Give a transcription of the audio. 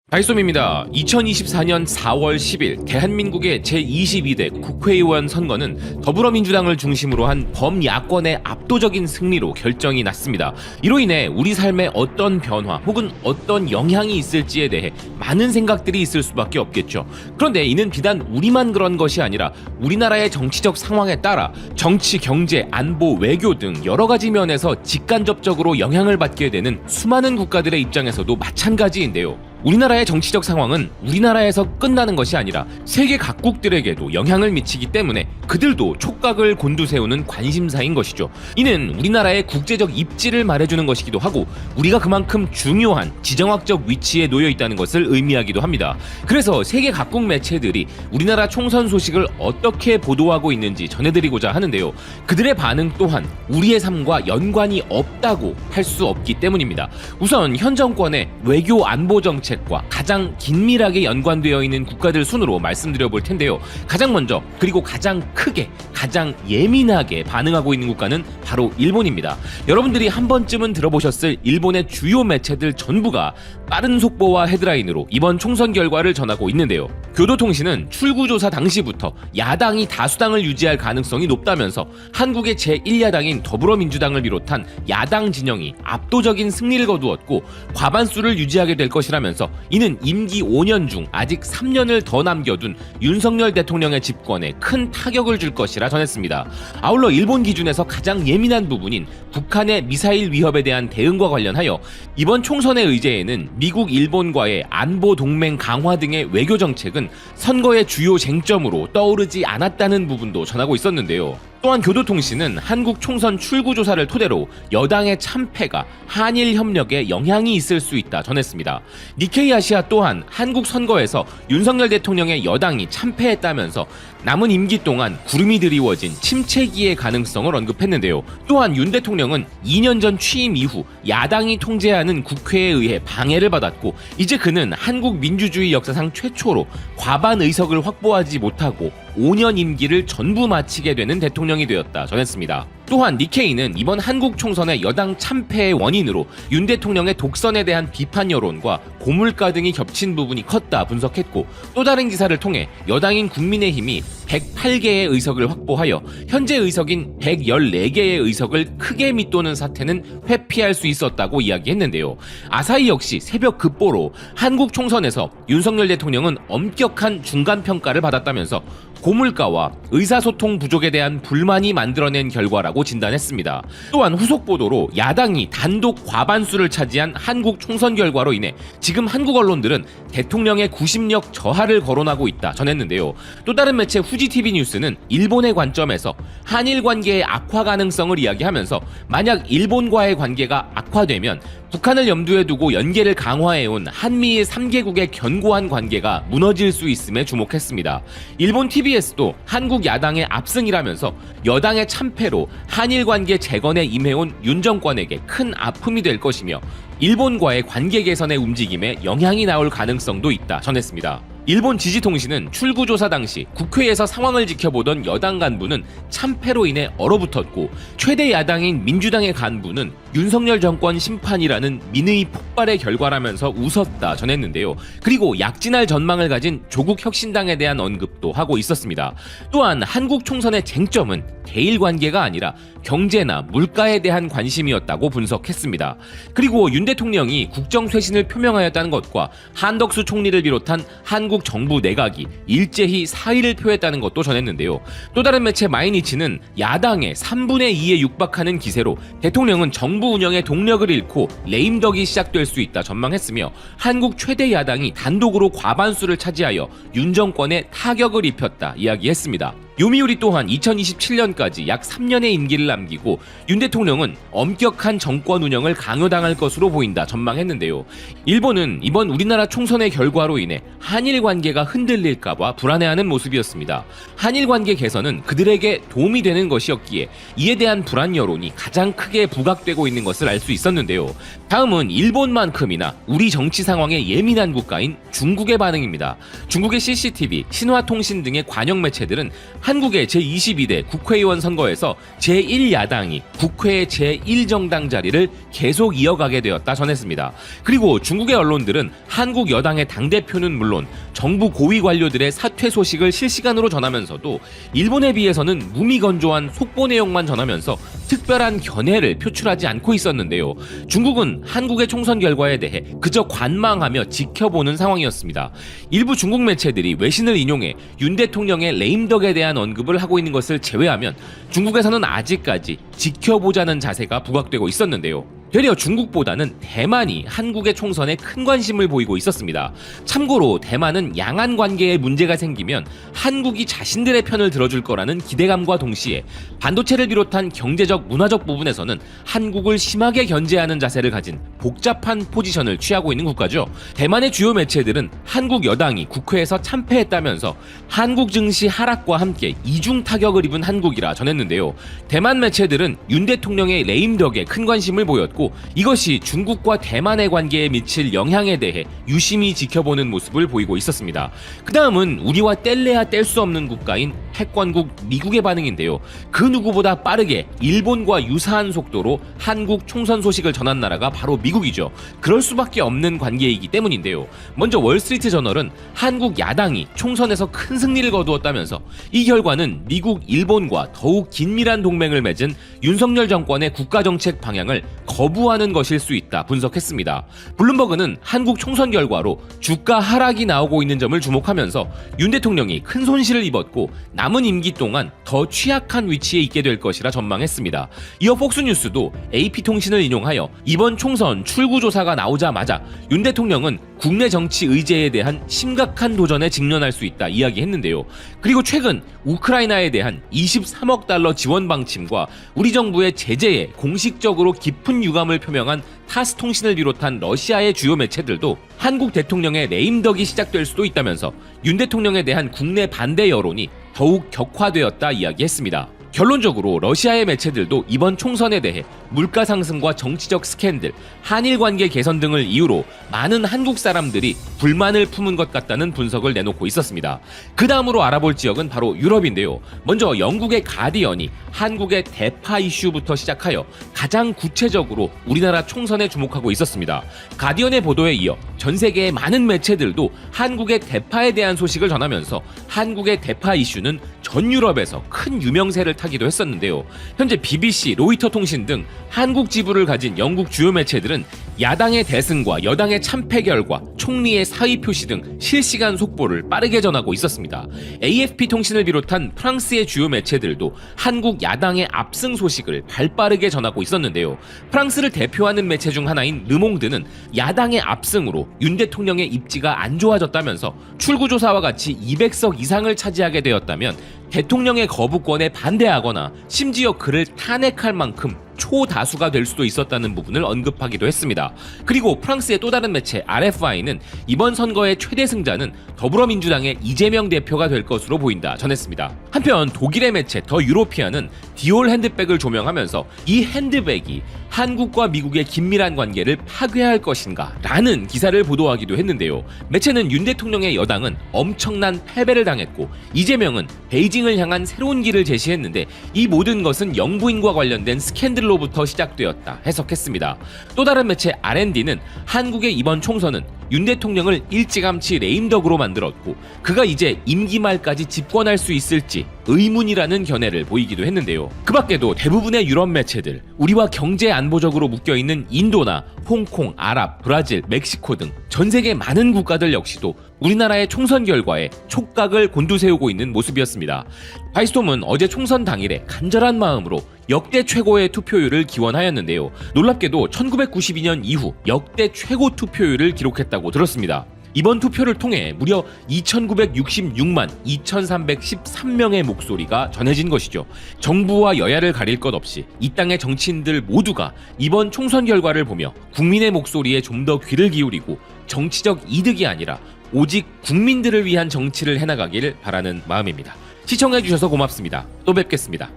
다이소미입니다. 2024년 4월 10일 대한민국의 제22대 국회의원 선거는 더불어민주당을 중심으로 한 범야권의 압도적인 승리로 결정이 났습니다. 이로 인해 우리 삶에 어떤 변화 혹은 어떤 영향이 있을지에 대해 많은 생각들이 있을 수밖에 없겠죠. 그런데 이는 비단 우리만 그런 것이 아니라 우리나라의 정치적 상황에 따라 정치, 경제, 안보, 외교 등 여러 가지 면에서 직간접적으로 영향을 받게 되는 수많은 국가들의 입장에서도 마찬가지인데요. 우리나라의 정치적 상황은 우리나라에서 끝나는 것이 아니라 세계 각국들에게도 영향을 미치기 때문에 그들도 촉각을 곤두세우는 관심사인 것이죠. 이는 우리나라의 국제적 입지를 말해주는 것이기도 하고 우리가 그만큼 중요한 지정학적 위치에 놓여 있다는 것을 의미하기도 합니다. 그래서 세계 각국 매체들이 우리나라 총선 소식을 어떻게 보도하고 있는지 전해드리고자 하는데요. 그들의 반응 또한 우리의 삶과 연관이 없다고 할 수 없기 때문입니다. 우선 현 정권의 외교 안보 정책과 가장 긴밀하게 연관되어 있는 국가들 순으로 말씀드려 볼 텐데요. 가장 먼저 그리고 가장 크게 가장 예민하게 반응하고 있는 국가는 바로 일본입니다. 여러분들이 한 번쯤은 들어보셨을 일본의 주요 매체들 전부가 빠른 속보와 헤드라인으로 이번 총선 결과를 전하고 있는데요. 교도통신은 출구조사 당시부터 야당이 다수당을 유지할 가능성이 높다면서 한국의 제1야당인 더불어민주당을 비롯한 야당 진영이 압도적인 승리를 거두었고 과반수를 유지하게 될 것이라면서 이는 임기 5년 중 아직 3년을 더 남겨둔 윤석열 대통령의 집권에 큰 타격을 줄 것이라 전했습니다. 아울러 일본 기준에서 가장 예민한 부분인 북한의 미사일 위협에 대한 대응과 관련하여 이번 총선의 의제에는 미국, 일본과의 안보 동맹 강화 등의 외교 정책은 선거의 주요 쟁점으로 떠오르지 않았다는 부분도 전하고 있었는데요. 또한 교도통신은 한국 총선 출구조사를 토대로 여당의 참패가 한일 협력에 영향이 있을 수 있다 전했습니다. 니케이 아시아 또한 한국 선거에서 윤석열 대통령의 여당이 참패했다면서 남은 임기 동안 구름이 드리워진 침체기의 가능성을 언급했는데요. 또한 윤 대통령은 2년 전 취임 이후 야당이 통제하는 국회에 의해 방해를 받았고 이제 그는 한국 민주주의 역사상 최초로 과반 의석을 확보하지 못하고 5년 임기를 전부 마치게 되는 대통령이 되었다 전했습니다. 또한 니케이는 이번 한국 총선의 여당 참패의 원인으로 윤 대통령의 독선에 대한 비판 여론과 고물가 등이 겹친 부분이 컸다 분석했고 또 다른 기사를 통해 여당인 국민의힘이 108개의 의석을 확보하여 현재 의석인 114개의 의석을 크게 밑도는 사태는 회피할 수 있었다고 이야기했는데요. 아사히 역시 새벽 급보로 한국 총선에서 윤석열 대통령은 엄격한 중간평가를 받았다면서 고물가와 의사소통 부족에 대한 불만이 만들어낸 결과라고 진단했습니다. 또한 후속 보도로 야당이 단독 과반수를 차지한 한국 총선 결과로 인해 지금 한국 언론들은 대통령의 구심력 저하를 거론하고 있다 전했는데요. 또 다른 매체 후지TV 뉴스는 일본의 관점에서 한일 관계의 악화 가능성을 이야기하면서 만약 일본과의 관계가 악화되면 북한을 염두에 두고 연계를 강화해온 한미일 3개국의 견고한 관계가 무너질 수 있음에 주목했습니다. 일본 TBS도 한국 야당의 압승이라면서 여당의 참패로 한일 관계 재건에 임해온 윤 정권에게 큰 아픔이 될 것이며 일본과의 관계 개선의 움직임에 영향이 나올 가능성도 있다 전했습니다. 일본 지지통신은 출구조사 당시 국회에서 상황을 지켜보던 여당 간부는 참패로 인해 얼어붙었고 최대 야당인 민주당의 간부는 윤석열 정권 심판이라는 민의 폭발의 결과라면서 웃었다 전했는데요. 그리고 약진할 전망을 가진 조국 혁신당에 대한 언급도 하고 있었습니다. 또한 한국 총선의 쟁점은 대일 관계가 아니라 경제나 물가에 대한 관심이었다고 분석했습니다. 그리고 윤 대통령이 국정쇄신을 표명하였다는 것과 한덕수 총리를 비롯한 한국 정부 내각이 일제히 사의를 표했다는 것도 전했는데요. 또 다른 매체 마이니치는 야당의 3분의 2에 육박하는 기세로 대통령은 정부 운영의 동력을 잃고 레임덕이 시작될 수 있다 전망했으며 한국 최대 야당이 단독으로 과반수를 차지하여 윤 정권에 타격을 입혔다 이야기했습니다. 요미우리 또한 2027년까지 약 3년의 임기를 남기고 윤 대통령은 엄격한 정권 운영을 강요당할 것으로 보인다 전망했는데요. 일본은 이번 우리나라 총선의 결과로 인해 한일 관계가 흔들릴까봐 불안해하는 모습이었습니다. 한일 관계 개선은 그들에게 도움이 되는 것이었기에 이에 대한 불안 여론이 가장 크게 부각되고 있는 것을 알 수 있었는데요. 다음은 일본만큼이나 우리 정치 상황에 예민한 국가인 중국의 반응입니다. 중국의 CCTV, 신화통신 등의 관영 매체들은 한국의 제22대 국회의원 선거에서 제1야당이 국회 제1정당 자리를 계속 이어가게 되었다 전했습니다. 그리고 중국의 언론들은 한국 여당의 당대표는 물론 정부 고위 관료들의 사퇴 소식을 실시간으로 전하면서도 일본에 비해서는 무미건조한 속보 내용만 전하면서 특별한 견해를 표출하지 않고 있었는데요. 중국은 한국의 총선 결과에 대해 그저 관망하며 지켜보는 상황이었습니다. 일부 중국 매체들이 외신을 인용해 윤 대통령의 레임덕에 대한 언급을 하고 있는 것을 제외하면 중국에서는 아직까지 지켜보자는 자세가 부각되고 있었는데요. 되려 중국보다는 대만이 한국의 총선에 큰 관심을 보이고 있었습니다. 참고로 대만은 양안 관계에 문제가 생기면 한국이 자신들의 편을 들어줄 거라는 기대감과 동시에 반도체를 비롯한 경제적, 문화적 부분에서는 한국을 심하게 견제하는 자세를 가진 복잡한 포지션을 취하고 있는 국가죠. 대만의 주요 매체들은 한국 여당이 국회에서 참패했다면서 한국 증시 하락과 함께 이중 타격을 입은 한국이라 전했는데요. 대만 매체들은 윤 대통령의 레임덕에 큰 관심을 보였고 이것이 중국과 대만의 관계에 미칠 영향에 대해 유심히 지켜보는 모습을 보이고 있었습니다. 그 다음은 우리와 뗄래야 뗄 수 없는 국가인 패권국 미국의 반응인데요. 그 누구보다 빠르게 일본과 유사한 속도로 한국 총선 소식을 전한 나라가 바로 미국이죠. 그럴 수밖에 없는 관계이기 때문인데요. 먼저 월스트리트 저널은 한국 야당이 총선에서 큰 승리를 거두었다면서 이 결과는 미국, 일본과 더욱 긴밀한 동맹을 맺은 윤석열 정권의 국가정책 방향을 거부하는 것일 수 있다 분석했습니다. 블룸버그는 한국 총선 결과로 주가 하락이 나오고 있는 점을 주목하면서 윤 대통령이 큰 손실을 입었고 남은 임기 동안 더 취약한 위치에 있게 될 것이라 전망했습니다. 이어 폭스뉴스도 AP통신을 인용하여 이번 총선 출구조사가 나오자마자 윤 대통령은 국내 정치 의제에 대한 심각한 도전에 직면할 수 있다 이야기했는데요. 그리고 최근 우크라이나에 대한 23억 달러 지원 방침과 우리 정부의 제재에 공식적으로 깊은 유감을 표명한 타스통신을 비롯한 러시아의 주요 매체들도 한국 대통령의 레임덕이 시작될 수도 있다면서 윤 대통령에 대한 국내 반대 여론이 더욱 격화되었다 이야기했습니다. 결론적으로 러시아의 매체들도 이번 총선에 대해 물가 상승과 정치적 스캔들, 한일 관계 개선 등을 이유로 많은 한국 사람들이 불만을 품은 것 같다는 분석을 내놓고 있었습니다. 그 다음으로 알아볼 지역은 바로 유럽인데요. 먼저 영국의 가디언이 한국의 대파 이슈부터 시작하여 가장 구체적으로 우리나라 총선에 주목하고 있었습니다. 가디언의 보도에 이어 전 세계의 많은 매체들도 한국의 대파에 대한 소식을 전하면서 한국의 대파 이슈는 전 유럽에서 큰 유명세를 타기도 했었는데요. 현재 BBC, 로이터 통신 등 한국 지부를 가진 영국 주요 매체들은 야당의 대승과 여당의 참패 결과, 총리의 사의 표시 등 실시간 속보를 빠르게 전하고 있었습니다. AFP 통신을 비롯한 프랑스의 주요 매체들도 한국 야당의 압승 소식을 발빠르게 전하고 있었는데요. 프랑스를 대표하는 매체 중 하나인 르몽드는 야당의 압승으로 윤 대통령의 입지가 안 좋아졌다면서 출구조사와 같이 200석 이상을 차지하게 되었다면 대통령의 거부권에 반대하거나 심지어 그를 탄핵할 만큼 초다수가 될 수도 있었다는 부분을 언급하기도 했습니다. 그리고 프랑스의 또 다른 매체 RFI는 이번 선거의 최대 승자는 더불어민주당의 이재명 대표가 될 것으로 보인다 전했습니다. 한편 독일의 매체 더 유로피안은 디올 핸드백을 조명하면서 이 핸드백이 한국과 미국의 긴밀한 관계를 파괴할 것인가 라는 기사를 보도하기도 했는데요. 매체는 윤 대통령의 여당은 엄청난 패배를 당했고 이재명은 베이징을 향한 새로운 길을 제시했는데 이 모든 것은 영부인과 관련된 스캔들로부터 시작되었다 해석했습니다. 또 다른 매체 R&D는 한국의 이번 총선은 윤 대통령을 일찌감치 레임덕으로 만들었고 그가 이제 임기 말까지 집권할 수 있을지 의문이라는 견해를 보이기도 했는데요. 그 밖에도 대부분의 유럽 매체들, 우리와 경제 안보적으로 묶여있는 인도나 홍콩, 아랍, 브라질, 멕시코 등 전 세계 많은 국가들 역시도 우리나라의 총선 결과에 촉각을 곤두세우고 있는 모습이었습니다. 바이스톰은 어제 총선 당일에 간절한 마음으로 역대 최고의 투표율을 기원하였는데요. 놀랍게도 1992년 이후 역대 최고 투표율을 기록했다고 들었습니다. 이번 투표를 통해 무려 2,966만 2,313명의 목소리가 전해진 것이죠. 정부와 여야를 가릴 것 없이 이 땅의 정치인들 모두가 이번 총선 결과를 보며 국민의 목소리에 좀 더 귀를 기울이고 정치적 이득이 아니라 오직 국민들을 위한 정치를 해나가길 바라는 마음입니다. 시청해주셔서 고맙습니다. 또 뵙겠습니다.